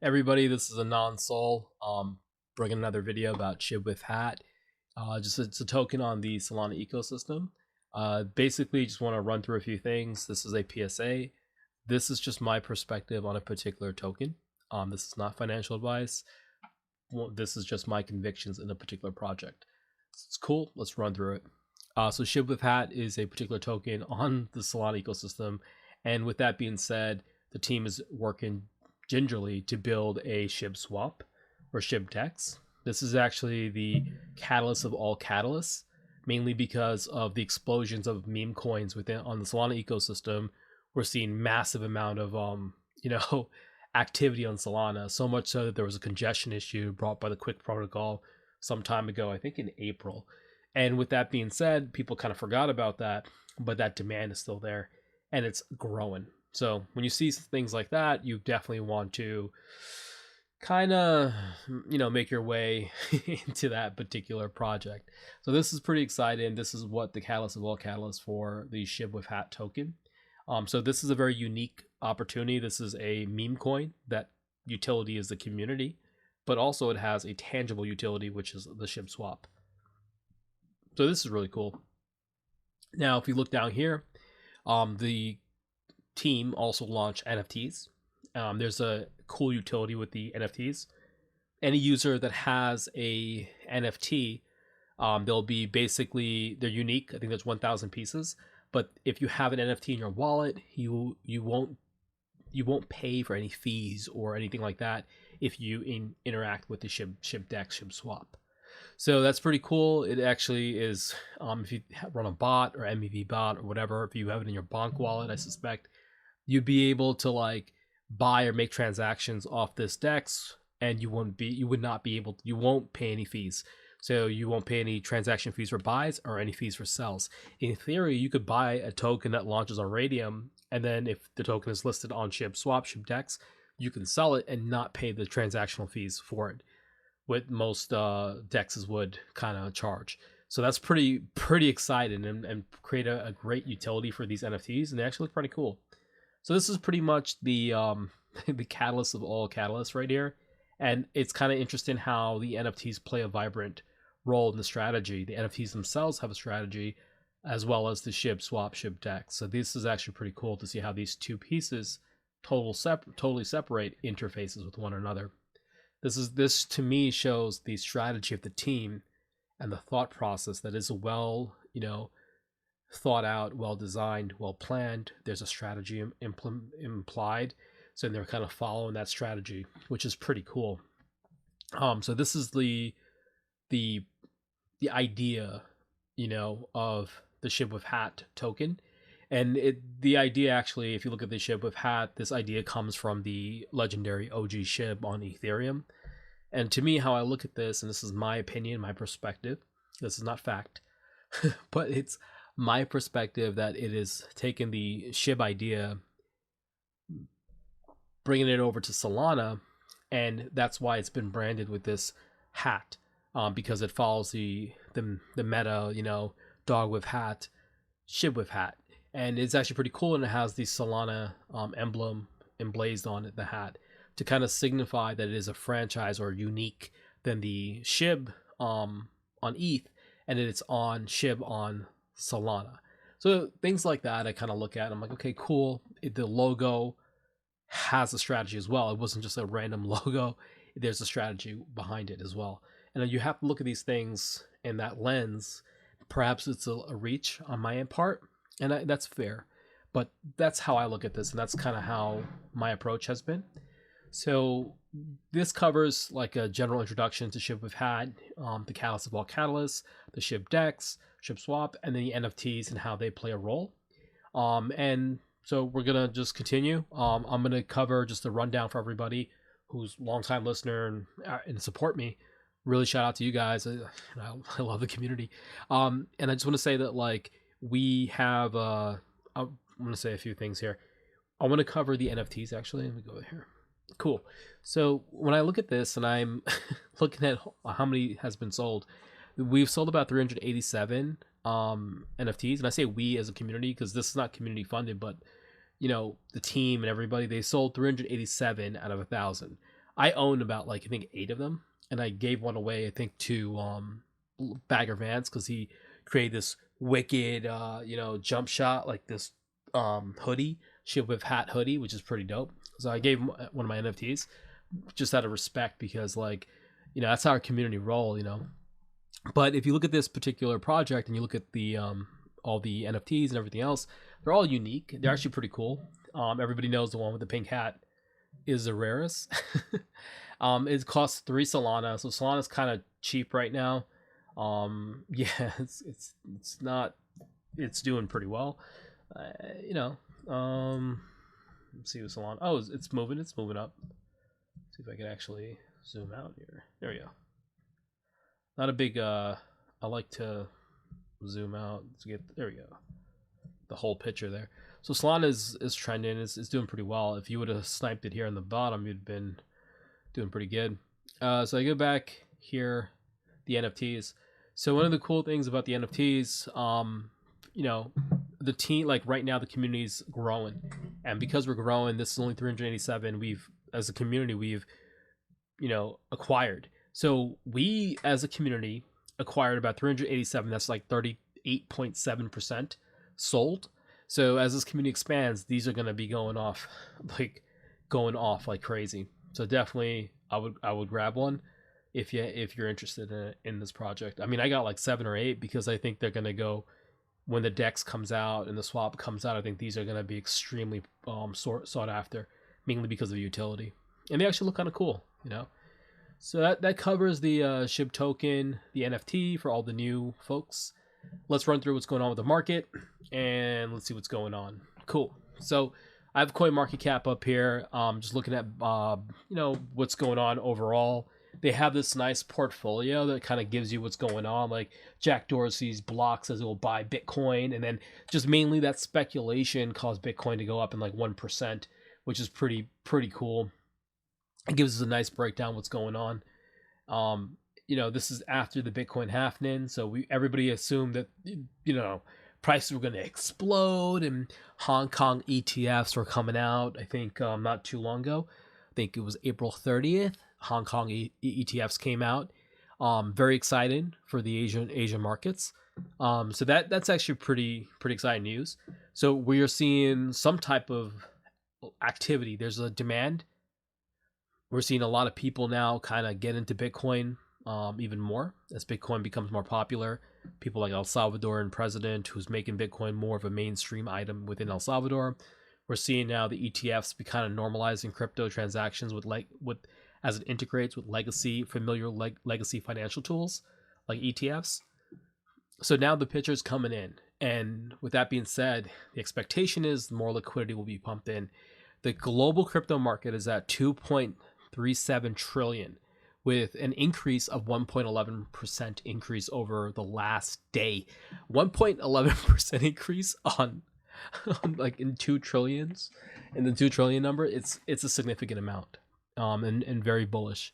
Everybody, this is a non-soul. Bringing another video about Shibwifhat. Just it's a token on the Solana ecosystem. Basically, just want to run through a few things. This is a PSA. This is just my perspective on a particular token. This is not financial advice. This is just my convictions in a particular project. It's cool. Let's run through it. So Shibwifhat is a particular token on the Solana ecosystem, and with that being said, the team is working gingerly to build a SHIB swap or SHIB DEX. This is actually the catalyst of all catalysts, mainly because of the explosions of meme coins within on the Solana ecosystem. We're seeing massive amount of activity on Solana, so much so that there was a congestion issue brought by the Quick protocol some time ago, I think in April. And with that being said, people kind of forgot about that, but that demand is still there and it's growing. So when you see things like that, you definitely want to kind of, make your way into that particular project. So this is pretty exciting. This is what the catalyst of all catalysts for the Shibwifhat token. So this is a very unique opportunity. This is a meme coin. That utility is the community, but also it has a tangible utility, which is the SHIB swap. So this is really cool. Now, if you look down here, the team also launched NFTs. There's a cool utility with the NFTs. Any user that has a NFT, they'll be they're unique. I think there's 1,000 pieces. But if you have an NFT in your wallet, you won't pay for any fees or anything like that if you interact with the SHIB DEX, SHIB swap. So that's pretty cool. It actually is, if you run a bot or MEV bot or whatever, if you have it in your Bonk wallet, I suspect you'd be able to buy or make transactions off this DEX, and you won't pay any fees. So you won't pay any transaction fees for buys or any fees for sells. In theory, you could buy a token that launches on Radium, and then if the token is listed on SHIB swap, SHIB DEX, you can sell it and not pay the transactional fees for it, what most dexes would kind of charge. So that's pretty exciting, and create a great utility for these NFTs, and they actually look pretty cool. So this is pretty much the the catalyst of all catalysts right here, and it's kind of interesting how the NFTs play a vibrant role in the strategy. The NFTs themselves have a strategy, as well as the SHIB swap, SHIB DEX. So this is actually pretty cool to see how these two pieces totally separate interfaces with one another. This to me shows the strategy of the team and the thought process that is well, thought out, well designed, well planned. There's a strategy implied, so they're kind of following that strategy, which is pretty cool. So this is the idea, of the Shibwifhat token. And the idea actually, if you look at the Shibwifhat, this idea comes from the legendary OG SHIB on Ethereum. And to me, how I look at this, and this is my opinion, my perspective, this is not fact, but it's my perspective that it is taking the SHIB idea, bringing it over to Solana, and that's why it's been branded with this hat, because it follows the meta, dog with hat, Shibwifhat. And it's actually pretty cool, and it has the Solana emblem emblazed on it, the hat, to kind of signify that it is a franchise or unique than the SHIB on ETH, and it's on SHIB on Solana. So things like that I kind of look at, I'm like, okay, cool. The logo has a strategy as well. It wasn't just a random logo. There's a strategy behind it as well. And you have to look at these things in that lens. Perhaps it's a reach on my part, and that's fair, but that's how I look at this, and that's kind of how my approach has been. So this covers like a general introduction to Shibwifhat, the catalyst of all catalysts, the SHIB DEX, SHIB swap, and then the NFTs and how they play a role. And so we're gonna just continue. I'm gonna cover just a rundown for everybody who's a long-time listener and support me. Really shout out to you guys. I love the community. And I just want to say that we have I'm going to say a few things here. I want to cover the NFTs actually. Let me go here. Cool. So when I look at this and I'm looking at how many has been sold, we've sold about 387 NFTs, and I say we as a community because this is not community funded, but the team and everybody, they sold 387 out of 1,000. I own about like I think 8 of them, and I gave one away I think to Bagger Vance because he created this wicked jump shot like this hoodie, Shibwifhat hoodie, which is pretty dope. So I gave him one of my NFTs just out of respect because like that's how our community roll. But if you look at this particular project and you look at the all the NFTs and everything else, they're all unique. They're actually pretty cool. Everybody knows the one with the pink hat is the rarest. It costs 3 Solana, so Solana's kind of cheap right now. Yeah, it's not. It's doing pretty well. Let's see what Solana. Oh, it's moving. It's moving up. Let's see if I can actually zoom out here. There we go. Not a big. I like to zoom out to get. There we go. The whole picture there. So Solana is trending. Is doing pretty well. If you would have sniped it here on the bottom, you'd been doing pretty good. So I go back here, the NFTs. So one of the cool things about the NFTs, the team, like right now the community's growing, and because we're growing, this is only 387. As a community, we've acquired. So we as a community acquired about 387. That's like 38.7% sold. So as this community expands, these are going to be going off like crazy. So definitely I would grab one if you're interested in this project. I mean, I got like 7 or 8 because I think they're going to go when the DEX comes out and the swap comes out. I think these are going to be extremely sought after, mainly because of the utility, and they actually look kind of cool. So that covers the SHIB token, the NFT for all the new folks. Let's run through what's going on with the market and let's see what's going on. Cool. So I have CoinMarketCap up here. Just looking at what's going on overall. They have this nice portfolio that kind of gives you what's going on. Like Jack Dorsey's block says it will buy Bitcoin, and then just mainly that speculation caused Bitcoin to go up in like 1%, which is pretty cool. It gives us a nice breakdown what's going on. This is after the Bitcoin halvening, so everybody assumed that prices were going to explode and Hong Kong ETFs were coming out. I think not too long ago. I think it was April 30th. Hong Kong ETFs came out. Very excited for the Asian markets. So that's actually pretty exciting news. So we are seeing some type of activity. There's a demand. We're seeing a lot of people now kind of get into Bitcoin even more as Bitcoin becomes more popular. People like El Salvadoran president who's making Bitcoin more of a mainstream item within El Salvador. We're seeing now the ETFs be kind of normalizing crypto transactions as it integrates with familiar legacy financial tools like ETFs. So now the picture is coming in. And with that being said, the expectation is more liquidity will be pumped in. The global crypto market is at 2.37 trillion with an increase of 1.11% increase over the last day. 1.11% increase on like in 2 trillions, in the 2 trillion number. It's a significant amount. And very bullish.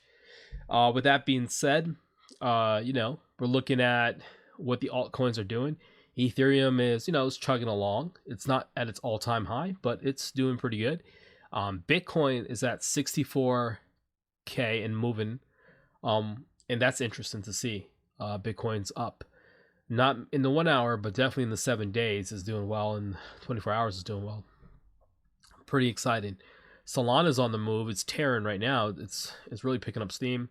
With that being said, we're looking at what the altcoins are doing. Ethereum is chugging along. It's not at its all-time high, but it's doing pretty good. Bitcoin is at 64K and moving. And that's interesting to see. Bitcoin's up. Not in the 1 hour, but definitely in the 7 days is doing well, and 24 hours is doing well. Pretty exciting. Solana's on the move. It's tearing right now. It's really picking up steam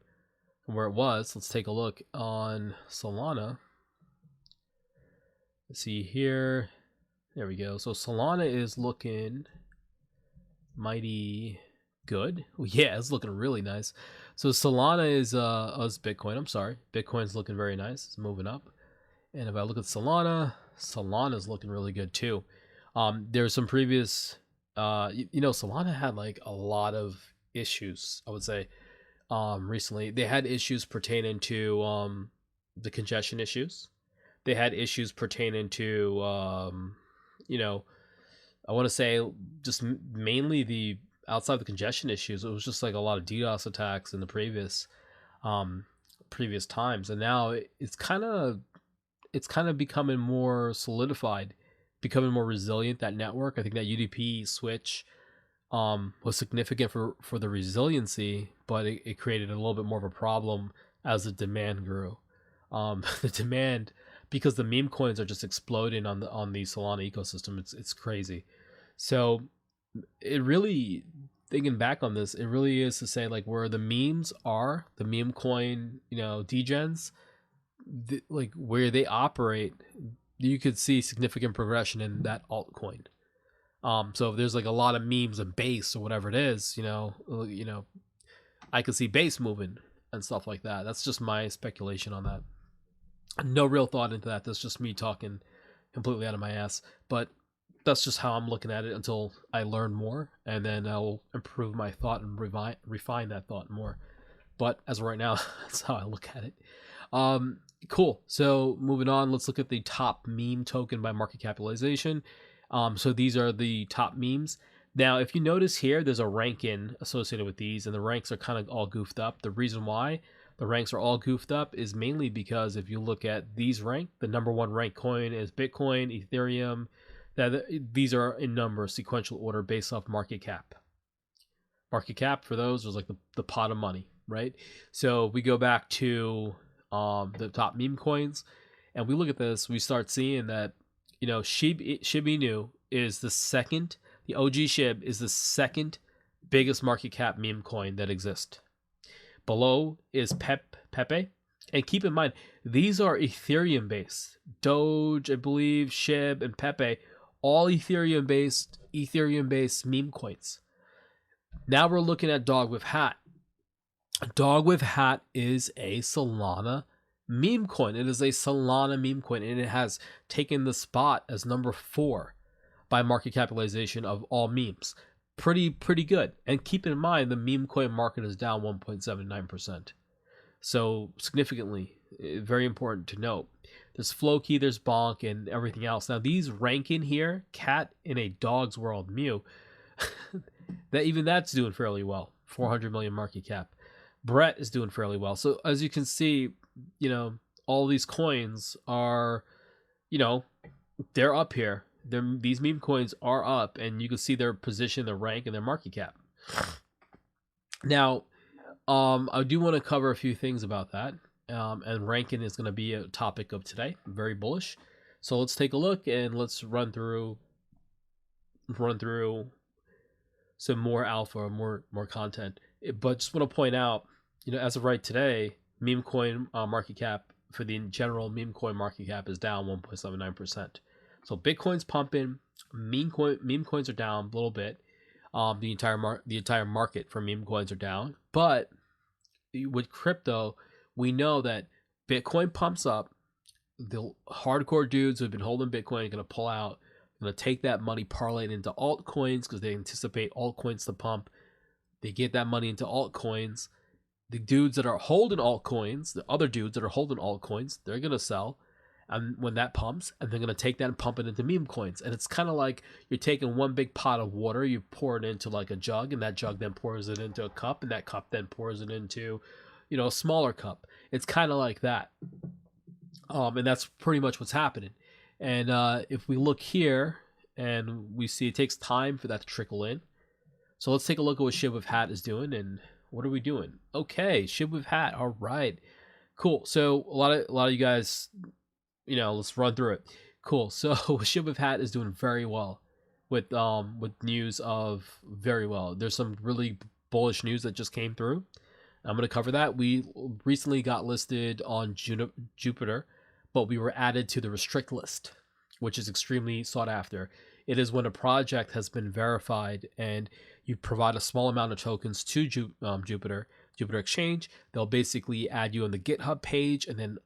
from where it was. Let's take a look on Solana. Let's see here. There we go. So Solana is looking mighty good. Oh, yeah, it's looking really nice. So Solana is Bitcoin. I'm sorry. Bitcoin's looking very nice. It's moving up. And if I look at Solana's looking really good too. There's some previous Solana had like a lot of issues, I would say. Recently they had issues pertaining to the congestion issues. They had issues pertaining to I want to say just mainly the outside the congestion issues. It was just like a lot of DDoS attacks in the previous times, and now it's kind of becoming more solidified, becoming more resilient, that network. I think that UDP switch was significant for the resiliency, but it created a little bit more of a problem as the demand grew. The demand, because the meme coins are just exploding on the Solana ecosystem. It's crazy. So it really, thinking back on this, it really is to say like where the memes are, the meme coin, degens, like where they operate, you could see significant progression in that altcoin. So if there's like a lot of memes and base or whatever it is, I could see base moving and stuff like that. That's just my speculation on that. No real thought into that. That's just me talking completely out of my ass. But that's just how I'm looking at it until I learn more, and then I'll improve my thought and refine that thought more. But as of right now, that's how I look at it. Cool. So moving on, let's look at the top meme token by market capitalization. So these are the top memes. Now, if you notice here, there's a ranking associated with these, and the ranks are kind of all goofed up. The reason why the ranks are all goofed up is mainly because if you look at these rank, the number one ranked coin is Bitcoin, Ethereum. These are in number, sequential order based off market cap. Market cap for those was like the pot of money, right? So we go back to the top meme coins, and we look at this, we start seeing that, Shib Inu is the second, the OG Shib is the second biggest market cap meme coin that exists. Below is Pepe. And keep in mind, these are Ethereum based. Doge, I believe, Shib, and Pepe, all Ethereum based meme coins. Now we're looking at Dogwifhat. Dogwifhat is a Solana meme coin. It is a Solana meme coin, and it has taken the spot as number 4 by market capitalization of all memes. Pretty good. And keep in mind, the meme coin market is down 1.79%. So significantly, very important to note. There's Floki, there's Bonk, and everything else. Now these rank in here, Cat in a Dog's World Mew, that's doing fairly well. 400 million market cap. Brett is doing fairly well. So as you can see, all these coins are, they're up here. These meme coins are up, and you can see their position, their rank, and their market cap. Now, I do want to cover a few things about that. And ranking is going to be a topic of today. I'm very bullish. So let's take a look and let's run through some more alpha, more content. But just want to point out, as of right today, meme coin market cap for the general meme coin market cap is down 1.79%. So Bitcoin's pumping, meme coins are down a little bit. The entire market for meme coins are down, but with crypto, we know that Bitcoin pumps up. The hardcore dudes who have been holding Bitcoin are going to pull out, going to take that money, parlay it into altcoins because they anticipate altcoins to pump. They get that money into altcoins. The dudes that are holding altcoins, the other dudes that are holding altcoins, they're going to sell. And when that pumps, and they're going to take that and pump it into meme coins. And it's kind of like you're taking one big pot of water, you pour it into like a jug, and that jug then pours it into a cup, and that cup then pours it into, a smaller cup. It's kind of like that. And that's pretty much what's happening. And if we look here, and we see it takes time for that to trickle in. So let's take a look at what Shibwifhat is doing, and what are we doing? Okay, Shibwifhat, all right. Cool. So a lot of you guys, let's run through it. Cool. So Shibwifhat is doing very well with news of very well. There's some really bullish news that just came through. I'm going to cover that. We recently got listed on Jupiter, but we were added to the restrict list, which is extremely sought after. It is when a project has been verified and you provide a small amount of tokens to Jupiter Exchange. They'll basically add you on the GitHub page and then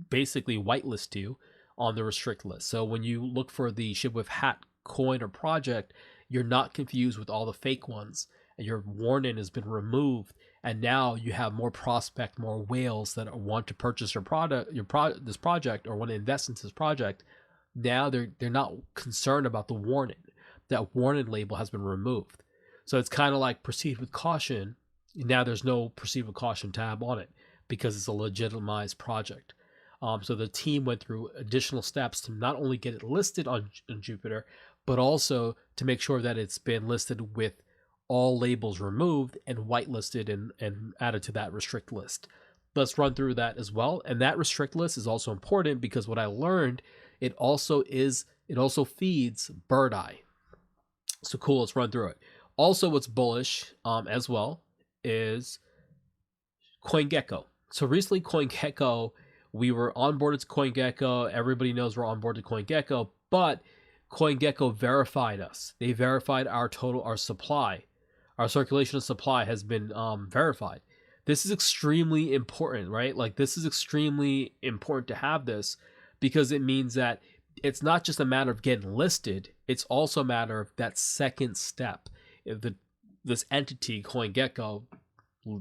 basically whitelist you on the restrict list. So when you look for the Shibwifhat coin or project, you're not confused with all the fake ones, and your warning has been removed, and now you have more whales that want to purchase your product, this project, or want to invest into this project. Now they're not concerned about the warning. That warning label has been removed. So it's kind of like proceed with caution. Now there's no proceed with caution tab on it because it's a legitimized project. So the team went through additional steps to not only get it listed on Jupiter, but also to make sure that it's been listed with all labels removed and whitelisted and added to that restrict list. Let's run through that as well. And that restrict list is also important because what I learned, it also feeds Bird Eye. So cool, let's run through it. Also, what's bullish as well is CoinGecko. So recently, CoinGecko, we were onboarded to CoinGecko. Everybody knows we're onboarded to CoinGecko, but CoinGecko verified us. They verified our supply. Our circulation of supply has been verified. This is extremely important, right? Like, this is extremely important to have this because it means that it's not just a matter of getting listed. It's also a matter of that second step. If this entity, CoinGecko,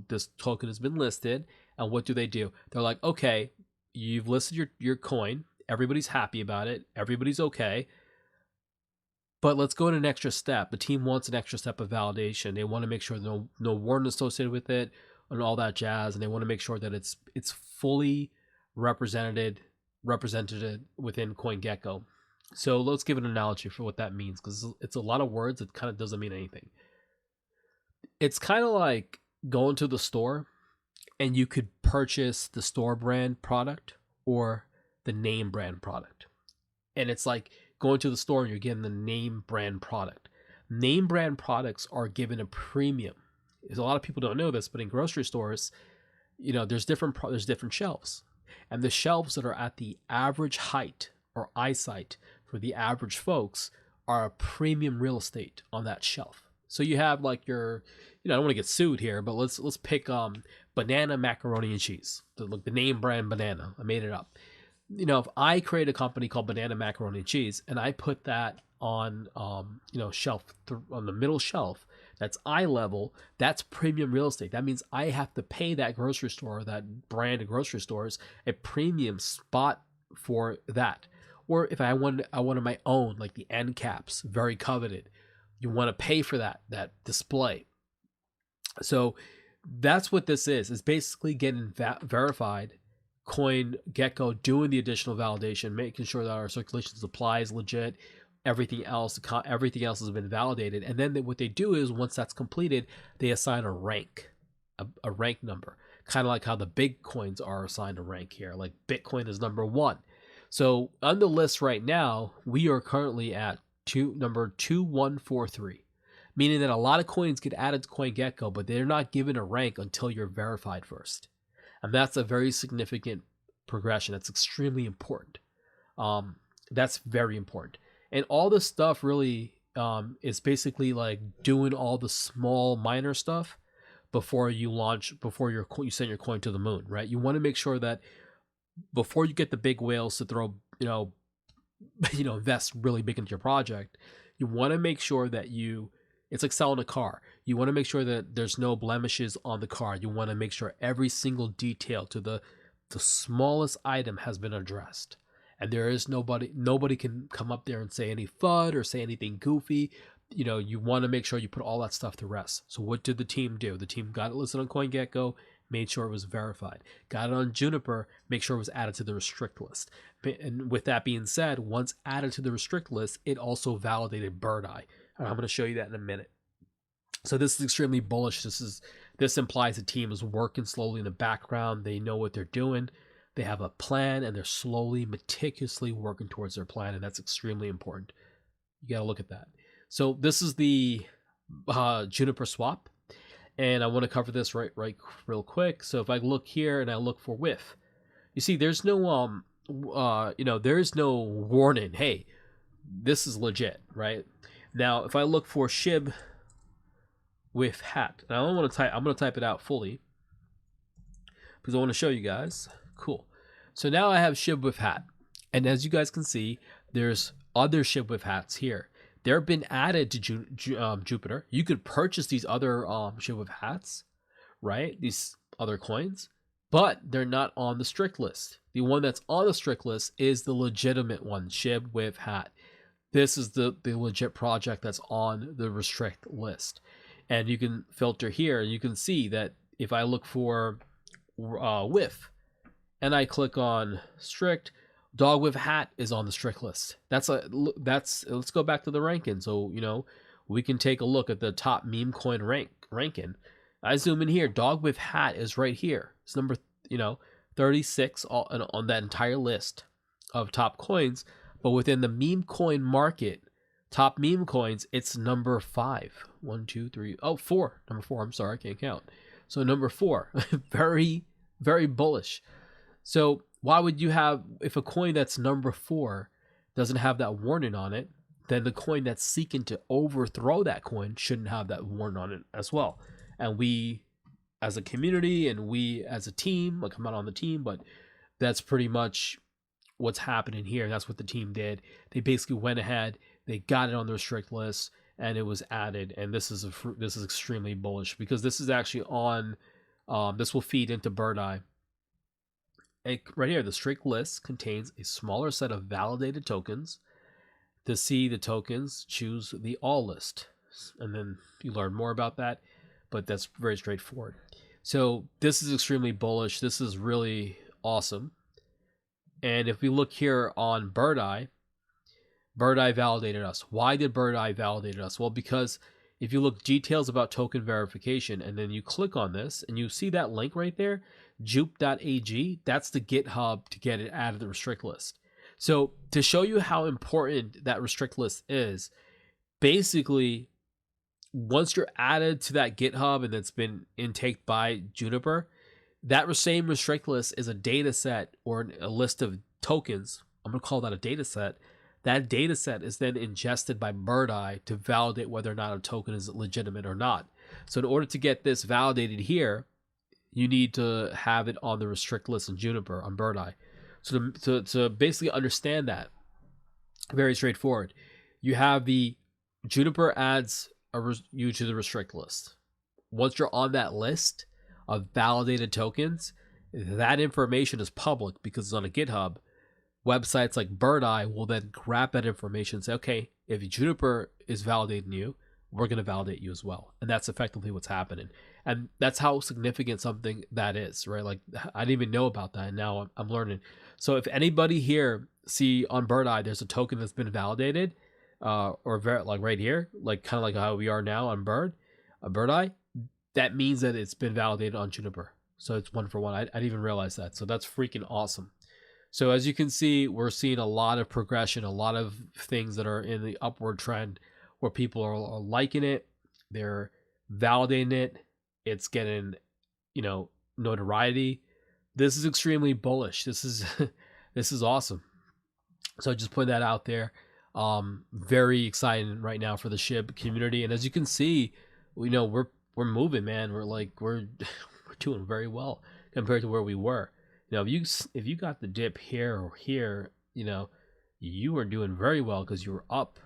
this token has been listed, and what do? They're like, okay, you've listed your coin. Everybody's happy about it. Everybody's okay. But let's go to an extra step. The team wants an extra step of validation. They want to make sure no warrant associated with it and all that jazz, and they want to make sure that it's fully represented within CoinGecko. So let's give an analogy for what that means, because it's a lot of words. It kind of doesn't mean anything. It's kind of like going to the store and you could purchase the store brand product or the name brand product. And it's like going to the store and you're getting the name brand product. Name brand products are given a premium. A lot of people don't know this, but in grocery stores, there's different shelves. And the shelves that are at the average height or eyesight for the average folks are a premium real estate on that shelf. So you have like your, I don't want to get sued here, but let's pick banana macaroni and cheese. The name brand banana. I made it up. If I create a company called Banana Macaroni and Cheese and I put that on shelf on the middle shelf, that's eye level, that's premium real estate. That means I have to pay that grocery store, that brand of grocery stores, a premium spot for that. Or if I wanted my own, like the end caps, very coveted, you want to pay for that display. So that's what this is. It's basically getting verified. CoinGecko doing the additional validation, making sure that our circulation supply is legit. Everything else has been validated, and then what they do is once that's completed, they assign a rank, a rank number, kind of like how the big coins are assigned a rank here. Like Bitcoin is number 1. So on the list right now, we are currently at number 2143, meaning that a lot of coins get added to CoinGecko, but they're not given a rank until you're verified first, and that's a very significant progression. That's extremely important. That's very important. And all this stuff really is basically like doing all the small minor stuff before you you send your coin to the moon, right? You want to make sure that before you get the big whales to throw, invest really big into your project, you want to make sure that it's like selling a car. You want to make sure that there's no blemishes on the car. You want to make sure every single detail to the smallest item has been addressed. And there is nobody can come up there and say any FUD or say anything goofy. You want to make sure you put all that stuff to rest. So what did the team do? The team got it listed on CoinGecko, made sure it was verified. Got it on Juniper, make sure it was added to the restrict list. And with that being said, once added to the restrict list, it also validated Bird Eye. And I'm going to show you that in a minute. So this is extremely bullish. This implies the team is working slowly in the background. They know what they're doing. They have a plan, and they're slowly, meticulously working towards their plan, and that's extremely important. You got to look at that. So this is the Juniper Swap, and I want to cover this right real quick. So if I look here and I look for WIF, you see there's no there's no warning. Hey, this is legit, right? Now if I look for Shibwifhat, now I'm going to type it out fully because I want to show you guys. Cool. So now I have Shibwifhat, and as you guys can see, there's other Shibwifhats here. They've been added to Jupiter. You could purchase these other Shibwifhats, right? These other coins, but they're not on the strict list. The one that's on the strict list is the legitimate one, Shibwifhat. This is the legit project that's on the restrict list, and you can filter here, and you can see that if I look for WIF, and I click on strict, Dogwifhat is on the strict list. Let's go back to the ranking. So, we can take a look at the top meme coin ranking. I zoom in here. Shibwifhat is right here. It's number 36 on that entire list of top coins. But within the meme coin market, top meme coins, it's number 5. 1, 2, 3. Oh, 4. Number 4. I'm sorry, I can't count. So number 4, very, very bullish. So why would you have, if a coin that's number 4 doesn't have that warning on it, then the coin that's seeking to overthrow that coin shouldn't have that warning on it as well. And we as a community and we as a team, like I'm not on the team, but that's pretty much what's happening here. That's what the team did. They basically went ahead, they got it on the restrict list, and it was added. And this is extremely bullish because this is actually on. This will feed into Bird Eye. Right here, the strict list contains a smaller set of validated tokens. To see the tokens, choose the all list, and then you learn more about that. But that's very straightforward. So this is extremely bullish. This is really awesome. And if we look here on Bird Eye validated us. Why did Bird Eye validate us? Well, because if you look details about token verification and then you click on this and you see that link right there, jupe.ag, that's the GitHub to get it out of the restrict list. So to show you how important that restrict list is, basically, once you're added to that GitHub and it's been intaked by Juniper, that same restrict list is a data set or a list of tokens. I'm going to call that a data set. That data set is then ingested by Bird Eye to validate whether or not a token is legitimate or not. So in order to get this validated here, you need to have it on the restrict list in Juniper on Bird Eye. So to basically understand that, very straightforward. You have the Juniper adds you to the restrict list. Once you're on that list of validated tokens, that information is public because it's on a GitHub. Websites like Bird Eye will then grab that information and say, okay, if Juniper is validating you, we're going to validate you as well. And that's effectively what's happening. And that's how significant something that is, right? Like, I didn't even know about that, and now I'm learning. So if anybody here see on Bird Eye there's a token that's been validated, like right here, like kind of like how we are now on Bird Eye, that means that it's been validated on Juniper. So it's 1 for 1. I didn't even realize that. So that's freaking awesome. So as you can see, we're seeing a lot of progression, a lot of things that are in the upward trend where people are liking it, they're validating it, it's getting, notoriety. This is extremely bullish. This is awesome. So just putting that out there. Very exciting right now for the SHIB community. And as you can see, we're moving, man. We're doing very well compared to where we were. If you got the dip here or here, you were doing very well because you were up.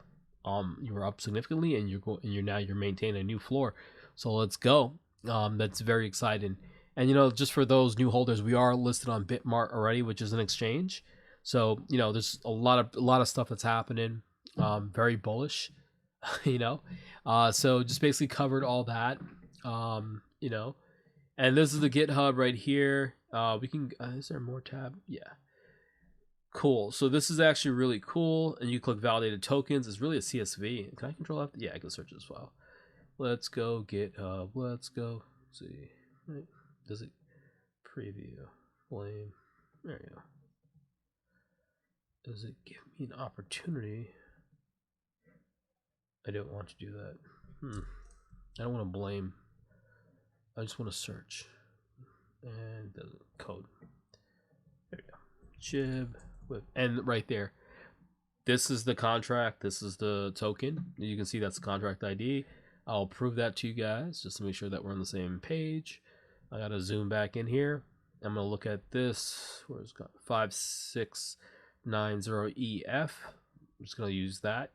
You were up significantly, and you're maintaining a new floor. So let's go. That's very exciting. And just for those new holders, we are listed on Bitmart already, which is an exchange. So there's a lot of stuff that's happening. Very bullish. So just basically covered all that. And this is the GitHub right here. We can. Is there more tab? Yeah. Cool. So this is actually really cool. And you click validated tokens. It's really a CSV. Can I control F? Yeah, I can search this file. Let's go GitHub. Let's go. Let's see. Right. Does it preview? Flame. There you go. Does it give me an opportunity? I don't want to do that. I don't want to blame. I just want to search. And the code. There we go. Shib. And right there. This is the contract. This is the token. You can see that's the contract ID. I'll prove that to you guys just to make sure that we're on the same page. I got to zoom back in here. I'm going to look at this. Where's it got? 5690EF. I'm just going to use that.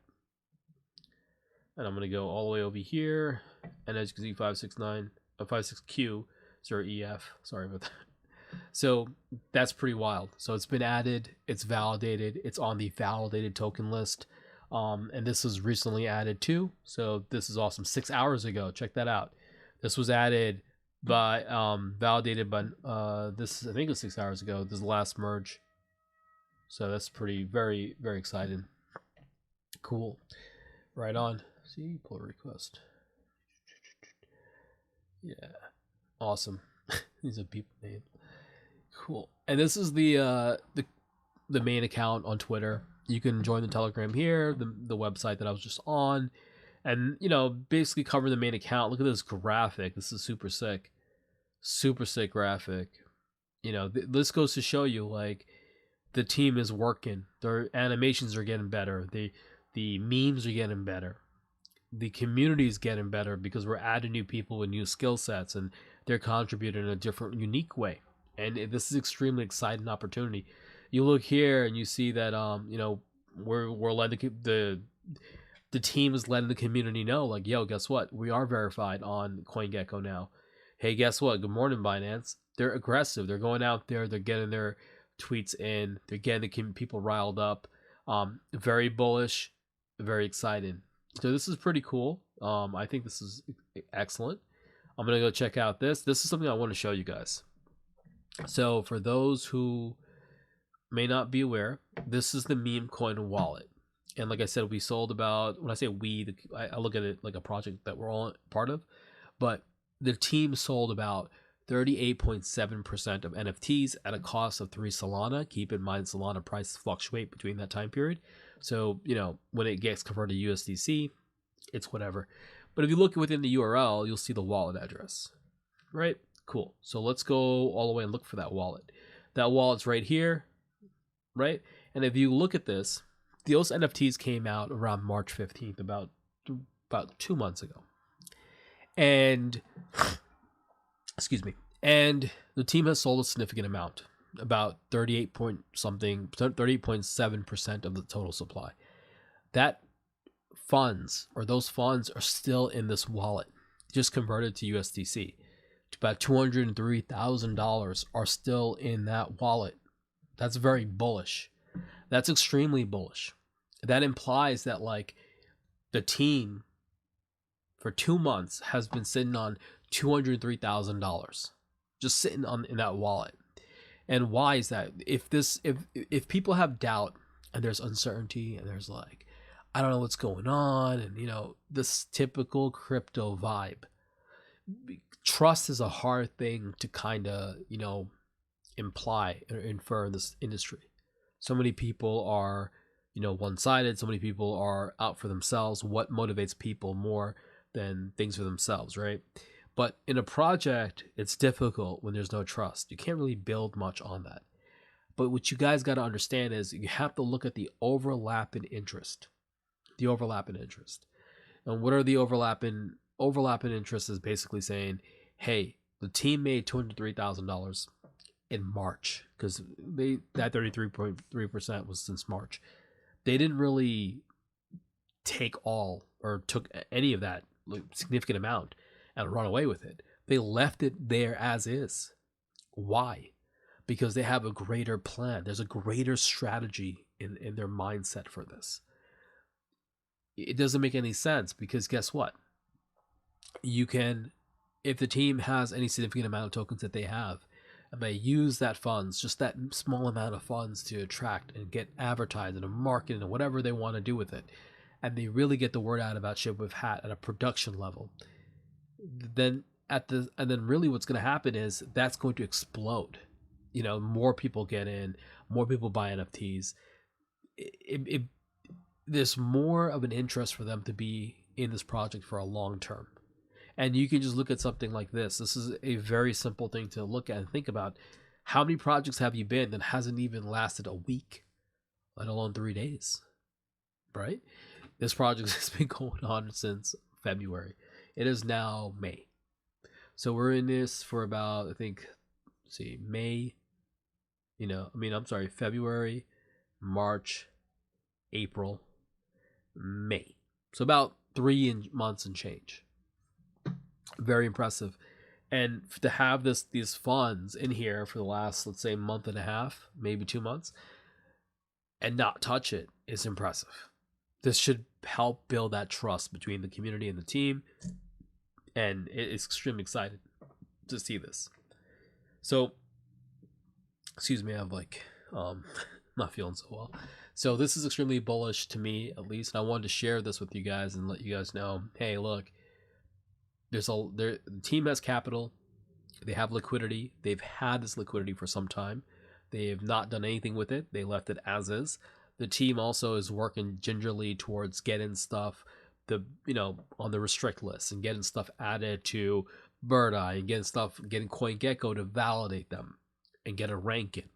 And I'm going to go all the way over here. And as you can see, 56Q0EF. Sorry about that. So that's pretty wild. So it's been added. It's validated. It's on the validated token list. And this was recently added too. So this is awesome. 6 hours ago. Check that out. This was added by validated by this, I think it was 6 hours ago. This is the last merge. So that's very, very exciting. Cool. Right on. See, pull request. Yeah, awesome. These are people names. Cool. And this is the main account on Twitter. You can join the Telegram here, the website that I was just on, and basically cover the main account. Look at this graphic. This is super sick. Super sick graphic. This goes to show you, like, the team is working. Their animations are getting better. The memes are getting better. The community is getting better because we're adding new people with new skill sets, and they're contributing in a different, unique way. And this is extremely exciting opportunity. You look here and you see that we're letting the team is letting the community know, like, yo, guess what? We are verified on CoinGecko now. Hey, guess what? Good morning, Binance. They're aggressive. They're going out there. They're getting their tweets in. They're getting the people riled up. Very bullish, very exciting. So this is pretty cool. I think this is excellent. I'm gonna go check out this. This is something I want to show you guys. So for those who may not be aware, this is the Memecoin wallet. And like I said, we sold about, when I say we, I look at it like a project that we're all part of, but the team sold about 38.7% of NFTs at a cost of 3 Solana. Keep in mind, Solana prices fluctuate between that time period. So, when it gets converted to USDC, it's whatever. But if you look within the URL, you'll see the wallet address, right? Cool. So let's go all the way and look for that wallet. That wallet's right here, right? And if you look at this, those NFTs came out around March 15th, about 2 months ago. And excuse me. And the team has sold a significant amount, about 38.7% of the total supply. Those funds are still in this wallet, just converted to USDC. About $203,000 are still in that wallet. That's very bullish. That's extremely bullish. That implies that, like, the team for 2 months has been sitting on $203,000, just sitting in that wallet. And why is that? If people have doubt and there's uncertainty and there's, like, I don't know what's going on, and this typical crypto vibe, trust is a hard thing to kind of imply or infer in this industry. So many people are one-sided. So many people are out for themselves. What motivates people more than things for themselves, right? But in a project, it's difficult when there's no trust. You can't really build much on that. But what you guys got to understand is you have to look at the overlapping interest. The overlapping interest. And what are the overlapping interests? Is basically saying, hey, the team made $203,000 in March, because that 33.3% was since March. They didn't really take all or took any of that, like, significant amount and run away with it. They left it there as is. Why? Because they have a greater plan. There's a greater strategy in their mindset for this. It doesn't make any sense, because guess what? You can, if the team has any significant amount of tokens that they have, and they use that funds, just that small amount of funds, to attract and get advertising and marketing and whatever they want to do with it, and they really get the word out about Shibwifhat at a production level, then really what's going to happen is that's going to explode. More people get in, more people buy NFTs. There's more of an interest for them to be in this project for a long term. And you can just look at something like this. This is a very simple thing to look at and think about. How many projects have you been that hasn't even lasted a week, let alone 3 days, right? This project has been going on since February. It is now May. So we're in this for about, I think, May, February, March, April, May. So about 3 months and change. Very impressive. And to have these funds in here for the last, let's say, month and a half, maybe 2 months, and not touch it is impressive. This should help build that trust between the community and the team. And it's extremely excited to see this. So, excuse me, I have not feeling so well. So this is extremely bullish to me, at least. And I wanted to share this with you guys and let you guys know, hey, look, the team has capital, they have liquidity, they've had this liquidity for some time. They have not done anything with it. They left it as is. The team also is working gingerly towards getting stuff on the restrict list and getting stuff added to Bird Eye and getting Gecko to validate them and get a ranking.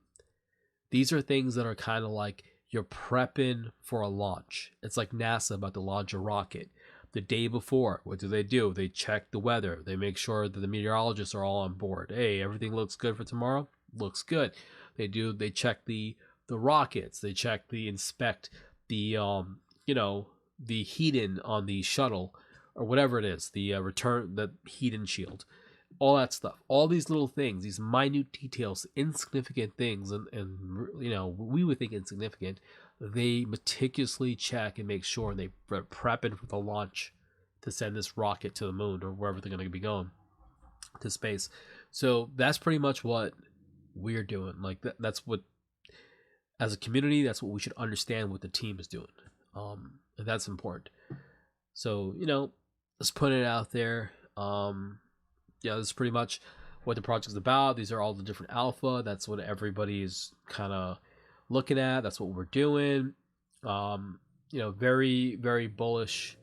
These are things that are kind of like you're prepping for a launch. It's like NASA about to launch a rocket. The day before, what do? They check the weather. They make sure that the meteorologists are all on board. Hey, everything looks good for tomorrow? Looks good. They check the rockets. They inspect the the heat-in on the shuttle or whatever it is, the heat-in shield, all that stuff, all these little things, these minute details, insignificant things, and we would think insignificant, they meticulously check and make sure they prep it for the launch to send this rocket to the moon or wherever they're going to be going to space. So that's pretty much what we're doing. Like that's what, as a community, that's what we should understand what the team is doing. And that's important. So, let's put it out there. This is pretty much what the project's about. These are all the different alpha. That's what everybody's kind of looking at. That's what we're doing. Very, very bullish,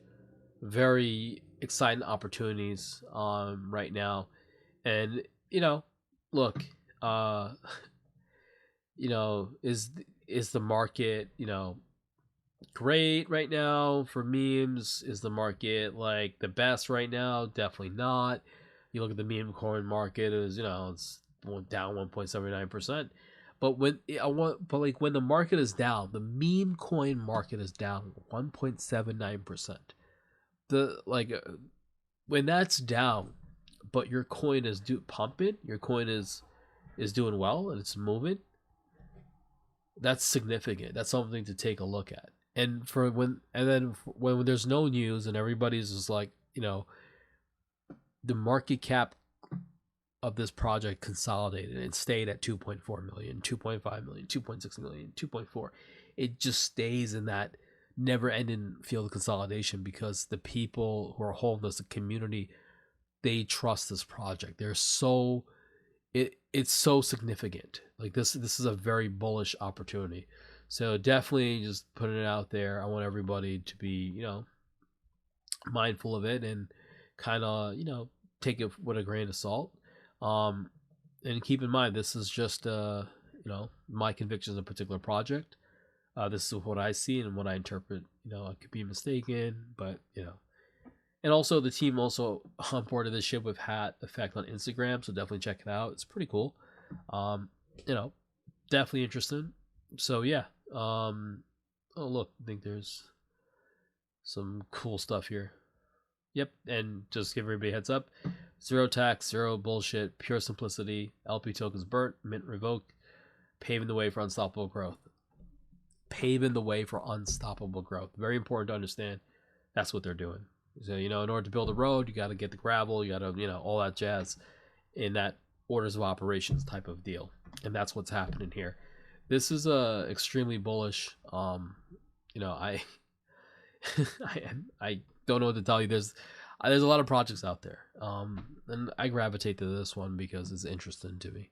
very exciting opportunities right now. And, look, is the market, great right now for memes? Is the market like the best right now? Definitely not. You look at the Memecoin market, it's down 1.79%. But when the market is down, the Memecoin market is down 1.79%. When that's down, but your coin is pumping, your coin is doing well and it's moving, that's significant. That's something to take a look at. And then when there's no news and everybody's just like, the market cap of this project consolidated and stayed at 2.4 million, 2.5 million, 2.6 million, 2.4. It just stays in that never-ending field of consolidation because the people who are holding this, the community, they trust this project. It's so significant. Like this is a very bullish opportunity. So definitely just putting it out there. I want everybody to be, mindful of it and kind of, take it with a grain of salt. And keep in mind, this is just, my convictions of a particular project. This is what I see and what I interpret. I could be mistaken, but, And also, the team also onboarded the Shibwifhat effect on Instagram, so definitely check it out. It's pretty cool. Definitely interesting. So, yeah. Oh, look, I think there's some cool stuff here. Yep, and just give everybody a heads up. Zero tax, zero bullshit, pure simplicity. LP tokens burnt, mint revoked, paving the way for unstoppable growth. Paving the way for unstoppable growth. Very important to understand. That's what they're doing. So, in order to build a road, you got to get the gravel, you got to, all that jazz in that orders of operations type of deal. And that's what's happening here. This is extremely bullish. I I don't know what to tell you. There's a lot of projects out there. And I gravitate to this one because it's interesting to me.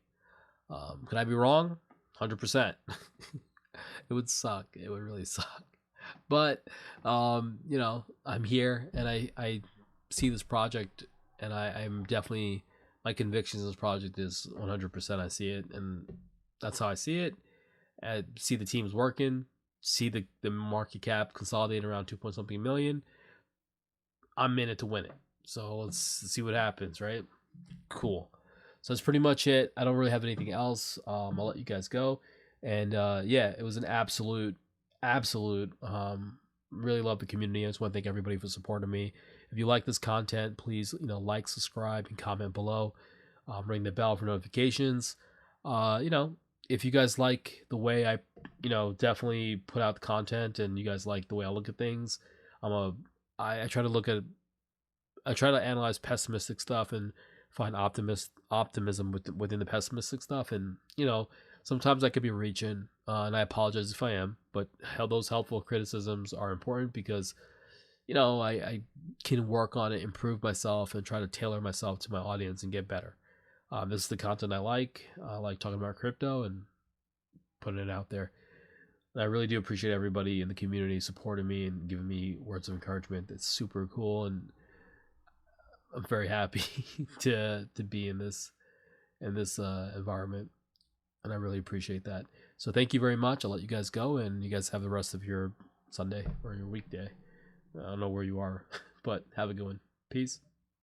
Could I be wrong? 100%. It would suck. It would really suck. But I'm here and I see this project and I'm definitely, my convictions in this project is 100%. I see it and that's how I see it. I see the teams working, see the market cap consolidating around 2 point something million. I'm in it to win it. So let's see what happens, right? Cool. So that's pretty much it. I don't really have anything else. I'll let you guys go. And it was an absolute really love the community. I just want to thank everybody for supporting me. If you like this content, please like, subscribe, and comment below. Ring the bell for notifications. If you guys like the way I definitely put out the content and you guys like the way I look at things, I try to analyze pessimistic stuff and find optimism within the pessimistic stuff, and sometimes I could be reaching, and I apologize if I am, but those helpful criticisms are important because, I can work on it, improve myself, and try to tailor myself to my audience and get better. This is the content I like. I like talking about crypto and putting it out there. And I really do appreciate everybody in the community supporting me and giving me words of encouragement. It's super cool, and I'm very happy to be in this environment, and I really appreciate that. So thank you very much. I'll let you guys go, and you guys have the rest of your Sunday or your weekday. I don't know where you are, but have a good one. Peace.